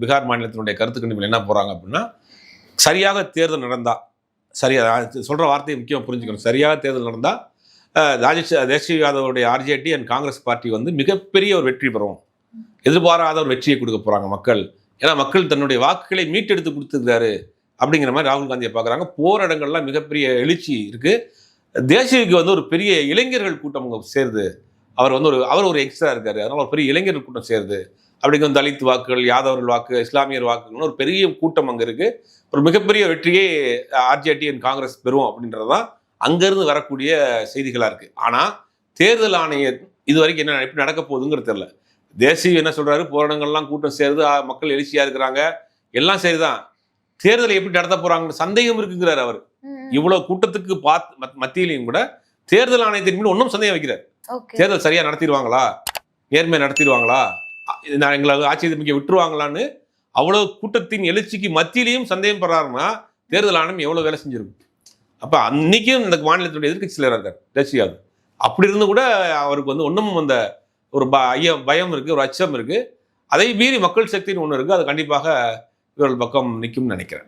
பீகார் மாநிலத்தினுடைய கருத்து கணிப்பில் என்ன போறாங்க அப்படின்னா, சரியாக தேர்தல் நடந்தா, சரியா சொல்ற வார்த்தையை முக்கியமா புரிஞ்சுக்கணும். சரியாக தேர்தல் நடந்தா தேஜஸ்வி யாதவுடைய ஆர்ஜேடி அண்ட் காங்கிரஸ் பார்ட்டி வந்து மிகப்பெரிய ஒரு வெற்றி பெறும். எதிர்பாராத ஒரு வெற்றியை கொடுக்க போறாங்க மக்கள். ஏன்னா மக்கள் தன்னுடைய வாக்குகளை மீட்டெடுத்து கொடுத்துருக்காரு அப்படிங்கிற மாதிரி ராகுல் காந்தியை பார்க்குறாங்க. போராட்டங்கள்லாம் மிகப்பெரிய எழுச்சி இருக்கு. தேசியவுக்கு வந்து ஒரு பெரிய இளைஞர்கள் கூட்டம் சேருது. அவர் ஒரு எக்ஸ்ட்ரா இருக்காரு. அதனால ஒரு பெரிய இளைஞர்கள் கூட்டம் சேருது. அப்படிங்கிற தலித் வாக்குகள், யாதவர்கள் வாக்கு, இஸ்லாமியர் வாக்குகள் ஒரு பெரிய கூட்டம் அங்கே இருக்கு. ஒரு மிகப்பெரிய வெற்றியை ஆர்ஜேடி அண்ட் காங்கிரஸ் பெறும் அப்படின்றதுதான் அங்கிருந்து வரக்கூடிய செய்திகளா இருக்கு. ஆனா தேர்தல் ஆணையம் இது வரைக்கும் என்ன எப்படி நடக்க போகுதுங்கிறது தெரியல. தேசிய என்ன சொல்றாரு, போராட்டங்கள்லாம் கூட்டம் சேருது, மக்கள் எழுச்சியா இருக்கிறாங்க, எல்லாம் சரிதான். தேர்தலை எப்படி நடத்த போறாங்கன்னு சந்தேகம் இருக்குங்கிறார் அவர். இவ்வளவு கூட்டத்துக்கு மத்தியிலையும் கூட தேர்தல் ஆணையத்தின் மீது ஒன்றும் சந்தேகம் வைக்கிறார். தேர்தல் சரியா நடத்திடுவாங்களா, நேர்மையா நடத்திடுவாங்களா, எங்களை ஆட்சி அமைக்க விட்டுருவாங்களான்னு அவ்வளவு கூட்டத்தின் எழுச்சிக்கு மத்தியிலையும் சந்தேகம் படுறாருன்னா தேர்தல் ஆணையம் எவ்வளவு வேலை செஞ்சிருக்கும். அப்ப அன்னைக்கும் இந்த மாநிலத்தினுடைய எதிர்கட்சி தலைவர் இருக்கார் தேஜஸ்வி யாதவ். அப்படி இருந்து கூட அவருக்கு வந்து ஒன்றும் அந்த ஒரு பயம் இருக்கு, ஒரு அச்சம் இருக்கு. அதை மீறி மக்கள் சக்தின்னு ஒன்று இருக்கு. அது கண்டிப்பாக இவர்கள் பக்கம் நிற்கும்னு நினைக்கிறேன்.